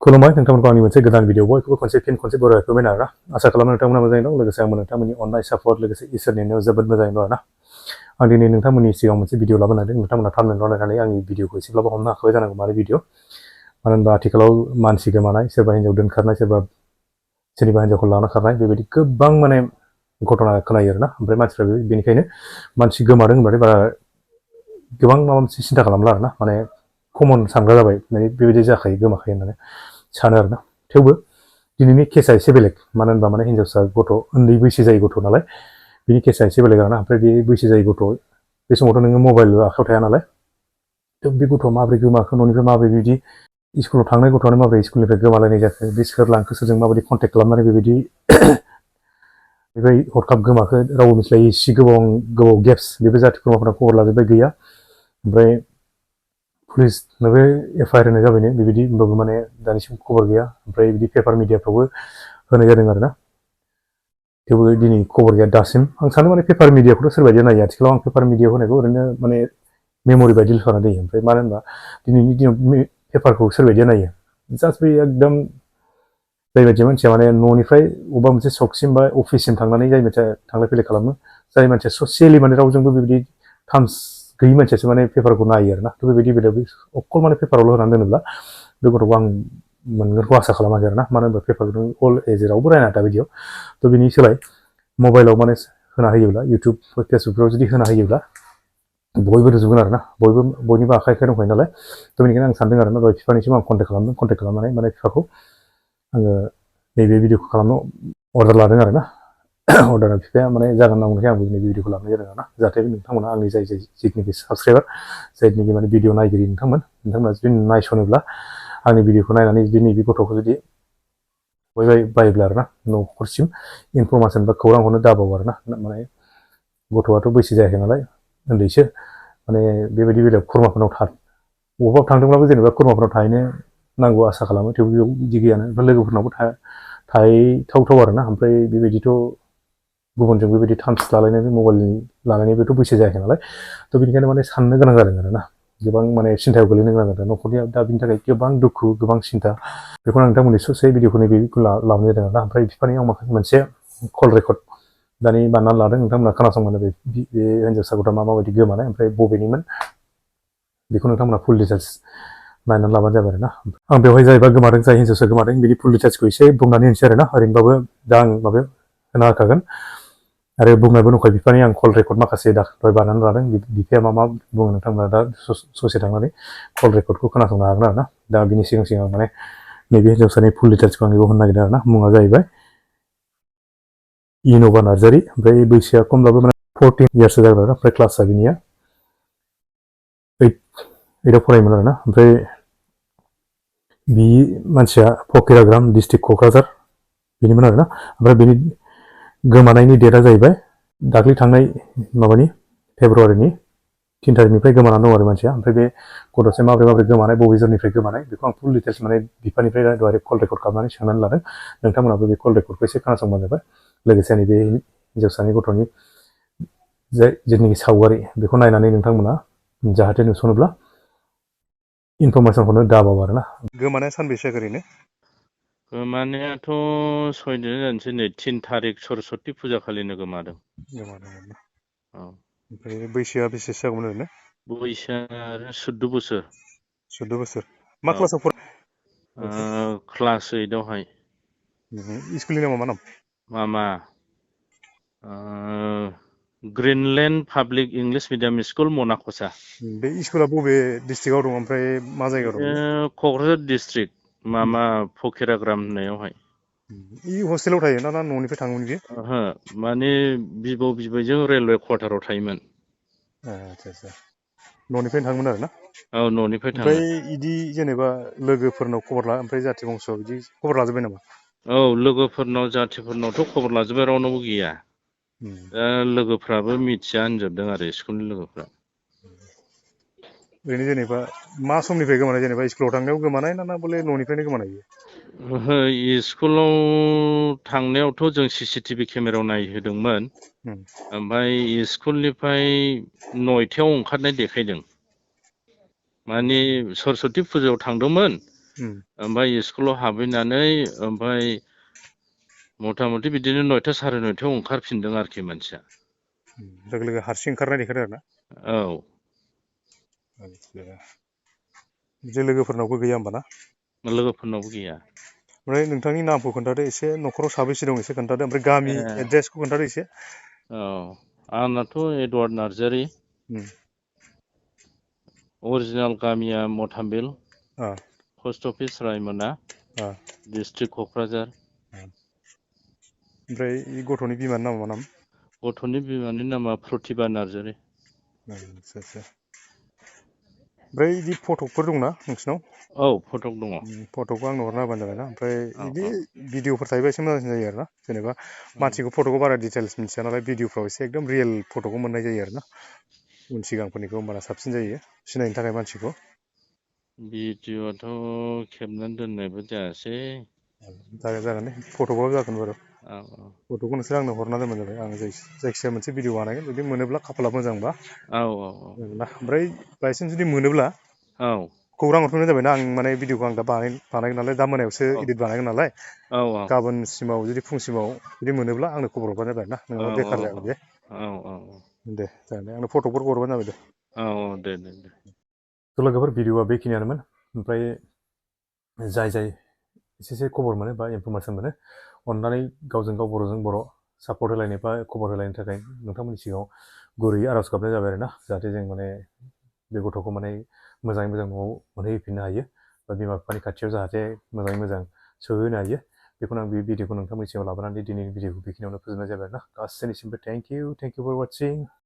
खुलुमबाय नोंथांमोनखौ आंनि मोनसे गोदान भिडिअ बयखौबो खनसे बरायफैबाय आरोना आसा खालामो नोंथांमोना मोजाङै दं लोगोसे आंबो नोंथांमोननि अननाय सापर्ट लोगोसे इसोरनि अननायाव जोबोद मोजाङै दं आरोना आं दिनै नोंथांमोननि सिगाङाव मोनसे भिडिअ लाबोनो नागिरदों नोंथांमोना थाम्बनेल नायनानै आंनि भिडिअखौ एसेब्लाबो हमनो हाखाबाय जानांगौ मारै भिडिअ मानो होनबा आथिखालाव मानसि गोमानाय सोरबा हिन्जाव दोनखारनाय सोरनिबा हिन्जावखौ लाना खारनाय बेबायदि गोबां माने घटना खोनायो आरोना ओमफ्राय मानसिफ्रा बेनिखायनो मानसि गोमादों होनबाथाय बारा गोबां माबा मोनसे सिन्था खालामला आरोना माने कमन सानग्रा जाबाय माने बेबायदि जाखायो गोमाखायो होननानै सानो आरोना थेवबो दिनैनि केसा एसे बेलेग मानो होनबा माने हिन्जावसा गथ' उन्दै बैसो जायै गथ' नालाय बिनि केसा एसे बेलेग आरोना ओमफ्राय बे बैसो जायै गथ' बे समावथ' नोङो मबाइल आखायाव थाया नालाय बे गथ'आ माबोरै गोमाखो न'निफ्राय माबोरै बिदि स्कुलाव थांनाय गथ'आनो माबोरै स्कुलनिफ्राय गोमालायनाय जाखो बे सोर लांखो सोरजों माबायदि कन्टेक्ट खालामनानै बेबायदि बेनिफ्राय हरखाब गोमाखो रावबो मिथिलायै एसे गोबाव गेप्स बेबो जाथि खुरमाफोरा खबर लाजोब्बाय गैया ओमफ्राय पुलिसनोबो एफआइआर होनाय जाबायनो बेबायदि होनबाबो माने दानिसिम खबर गैया ओमफ्राय बिदि पेपार मिडियाफ्रावबो होनाय जादों आरोना थेवबो दिनै खबर गैया दासिम आं सानो माने पेपार मिडियाखौथ' सोरबायदि नायो आथिखालाव आं पेपार मिडियाव होनायखौ ओरैनो माने मेम'रि बायदि सानना दोयो ओमफ्राय मानो होनबा दिनैनि दिनाव पेपारखौ सोरबायदिया नायो जास्ट बे एकदम जाय बायदि मानसिया माने न'निफ्राय अबेबा मोनसे सकसिम बा अफिससिम थांनानै जाय मानसिया थांलाय फैलाय खालामो जाय मानसिया ससियेलि माने रावजोंबो बेबायदि टार्म्स गैयि मानसियासो माने पेपारखौ नायो आरोना थ' बेबायदि बेलायाव अकल माने पेपारावल' होनानै दोनोब्ला बे गथ'खौ आं मोनगोनखौ आसा खालामाखै आरोना मानो होनबा पेपारखौ अल एज रावबो रायना दा बिदियाव थ' बिनि सोलाय मबाइलाव माने होना होयोब्ला इउटुब फेसबुकफ्राव जुदि होना होयोब्ला बयबो नुजोबगोन आरोना बयनिबो आखाइ दंखायो नालाय थ' बेनिखायनो आं सानदों आरोना दहाय बिफानिसिम आं कन्टेक्ट खालामनानै माने बिफाखौ आङो नैबे भिडिअखौ खालामनो अर्डार लादों आरोना अर्डारा बिफाया माने जागोन नांगौखाय आंबो नैबे भिडिअखौ लानाय जादों आरोना जाहाथे नोंथांमोना आंनि जिथुनाखि साबसक्राइबार जायनिखि माने भिडिअ नायगिरि नोंथांमोना जुदि नायसनोब्ला आंनि भिडिअखौ नायनानै जुदि नैबे गथ'खौ जुदि बायोब्ला आरोना न'खरसिम इनफरमेसन बा खौरां हरनो दाबाव आरोना माने गथ'आथ' बैसो जायाखै नालाय उन्दैसो माने बेबायदि बेलायाव खुरमाफोरनाव बबेबा थांदोंब्लाबो जेनेबा खुरमाफोरनाव थाहैनो नांगौ आसा खालामो थेवबो बेयाव बिदि गैयानो ओमफ्राय लोगोफोरनावबो थाहैथावथाव आरोना ओमफ्राय बेबायदिथ' गुबुनजों बेबायदि टार्म्स लालायनानै मबाइल लालायनायबोथ' बैसो जायाखै नालाय थ' बेनिखायनो माने साननो गोनां जादों आरोना गोबां माने सिन्थायाव गोलैनो गोनां जादों न'खरनिया दा बिनि थाखाय गोबां दुखु गोबां सिन्था बेखौनो आं नोंथांमोननि ससे भिडिअखौ नैबेखौ लाबोनाय जादों आरोना ओमफ्राय बिफानियाव माखासे मोनसे कल रेकर्ड दानि बानायनानै लादों नोंथांमोना खोनासंबानो बे हिन्जावसा गथ'आ माबायदि गोमानाय ओमफ्राय बबेनिमोन बेखौ नोंथांमोना फुल डिटेल्स नायनानै लाबानो जाबाय आरोना आं बेवहाय जायबा गोमादों जाय हिन्जावसा गोमादों बिदि फुल डिटेल्सखौ एसे बुंनानै होनोसै आरोना ओरैनोबाबो दा आं माबायाव होना होखागोन आरो बुंनायबो दंखायो बिफानि आं कल रेकर्ड माखासे दहाय बानायनानै लादों बिफाया मा बुङो नोंथांमोना दा ससे थांनानै कल रेकर्डखौ खोनासंनो हागोन आरोना दा बिनि सिगां माने नैबे हिन्जावसानि फुल डिटेल्सखौ आं बेयाव होनो नागिरदों आरोना मुङा जाहैबाय इन'भा नार्जारि ओमफ्राय बैसोआ खमब्लाबो माने 14 इयार्ससो जागोन आरो ओमफ्राय क्लासआ बिनिया 8आव फरायोमोन आरोना ओमफ्राय बि मानसिया फकिराग्राम डिस्ट्रिक्ट क'क्राझार बेनिमोन आरोना ओमफ्राय बेनि गोमानायनि डेटआ जाहैबाय दाख्लै थांनाय माबानि फेब्रुवारिनि 3 तारिखनिफ्राय गोमानानै दं आरो मानसिया ओमफ्राय बे गथ'साया माबोरै गोमानाय बबे जरनिफ्राय गोमानाय बेखौ आं फुल डिटेल्स माने बिफानिफ्राय दहाय कल रेकर्ड खालामनानै सोंनानै लादों नोंथांमोनाबो बे कल रेकर्डखौ एसे खोनासंबानो जाबाय लोगोसे नैबे हिन्जावसानि गथ'नि जिथुनाखि सावगारि बेखौ नायनानै नोंथांमोना जाहाथे नुसनोब्ला इनफरमेसन हरनो दाबाव आरोना गोमानाया सानबेसे ओरैनो गोमानायाथ' 6 दिन जानोसै नै 3 तारिख सरस्वती फुजा खालिनो गोमादों औ ओमफ्राय बैसोआ बेसेसो जागौमोन ओरैनो बैसोआ 14 बोसोर 14 बोसोर मा औ क्लासाव क्लास 8 आवहाय स्कुलनि नामा मा नाम मामा Greenland public English medium school मनाख'सा बे स्कुला बबे डिस्ट्रिक्टआव दं ओमफ्राय मा जायगायाव दं क'क्राझार डिस्ट्रिक्ट मामा फकिराग्राम होननायावहाय हस्टेलाव थायो ना न'निफ्राय थाङोमोन बे ओहो माने बिबैजों रेलवे क्वार्टाराव थायोमोन आदसा न'निफ्रायनो थाङोमोन आरोना औ न'निफ्राय थाङो ओमफ्राय बिदि जेनेबा लोगोफोरनाव खबर ओमफ्राय जाथि बंस' बिदि खबर लाजोब्बाय नामा औ लोगोफोरनाव जाथिफोरनावथ' खबर लाजोब्बाय रावनावबो गैया दा लोगोफ्राबो मिथिया होनजोबदों आरो स्कुलनि लोगोफ्रा ओरैनो जेनेबा मा समनिफ्राय गोमानाय जेनेबा स्कुलाव थांनायाव गोमानाय ना बले न'निफ्रायनो गोमानाय ओहो स्कुलाव थांनायावथ' जों CCTV केमेरायाव नायहोदोंमोन ओमफ्राय स्कुलनिफ्राय 9थायाव ओंखारनाय देखायदों माने सरस्वती फुजायाव थांदोंमोन ओमफ्राय स्कुलाव हाबहैनानै ओमफ्राय मथा मथि बिदिनो 9था 9:30 ओंखारफिनदों आरोखि मानसिया। लोगो लोगो हारसिं ओंखारनाय देखायदों आरो ना? औ। बिदि लोगोफोरनावबो गैया होमबा ना? लोगोफोरनावबो गैया। ओमफ्राय नोंथांनि नामखौ खोन्थादो एसे, न'खराव साबेसे दं एसे खोन्थादो, ओमफ्राय गामि एड्रेसखौ खोन्थादो एसे। औ, आंनाथ' एडवार्ड नार्जारि। अरिजिनेल गामिया मथामबिल, पस्ट अफिस रायमना, डिस्ट्रिक्ट क'क्राझार। ओमफ्राय गथ'नि बिमानि नामा मा नाम? गथ'नि बिमानि नामा प्रतिभा नार्जारि। आदसा। ओमफ्राय बिदि फटकफोर दंना नोंसिनाव? औ, फटक दङ। फटकखौ आंनो हरना होबानो जाबाय ना। ओमफ्राय औ बिदि औ भिडिअफोर थायोबा एसे मोजांसिन जायो आरो ना। जेनेबा मानसिखौ फटकखौ बारा डिटेल्स मिन्थिया नालाय, भिडिअफ्राव एसे एकदम रियेल फटकखौ मोननाय जायो आरो ना। उन सिगांफोरनिखौ होमबाना साबसिन जायो सिनायनो थाखाय मानसिखौ। भिडिअ'आथ' खेबनानै दोननायबो जायासै। जागोन दे, फटकबाबो जागोन बारु। औ फटकखौ नोंसोर आंनो हरना दोनबानो जाबाय। आं जायखिजाया मोनसे भिडिअ बानायगोन, जुदि मोनोब्ला खाफाला मोजांबा। औ ओमफ्राय बायसान्स जुदि मोनोब्ला औ खौरां हरफिनबानो जाबाय ना। आं माने भिडिअखौ आं दा बानायगोन नालाय, दा मोनायावसो औ इदिट बानायगोन नालाय। औ गाबोनसिमाव जुदि फुंसिमाव जुदि मोनोब्ला आंनो खबर हरबानो जाबाय ना, औ नङाबा बेखार जागोन बे। दे जागोन दे, आंनो फटकफोरखौ हरबानो जाबाय दे। औ, दे। थ' लोगोफोर, भिडिअआ बेखिनियानोमोन। ओमफ्राय जाय एसे खबर मोनो बा इनफरमेसन मोनो, अननानै गावजों गाव बर'जों बर' सापर्ट होलायनो बा खबर होलायनो थाखाय नोंथांमोननि सिगाङाव गुरैयै आर'ज गाबनाय जाबाय आरो ना। जाहाथे जों माने बे गथ'खौ माने मोजाङै मोजां न'आव मोनहैफिननो हायो, बा बिमा बिफानि खाथियाव जाहाथे मोजाङै मोजां सहैहोनो हायो। बेखौनो आं बे भिडिअखौ नोंथांमोननि सिगाङाव लाबोनानै दिनैनि भिडिअखौ बेखिनियावनो फोजोबनाय जाबाय आरो ना। गासैनिसिमबो थेंक इउ फर वाचिं।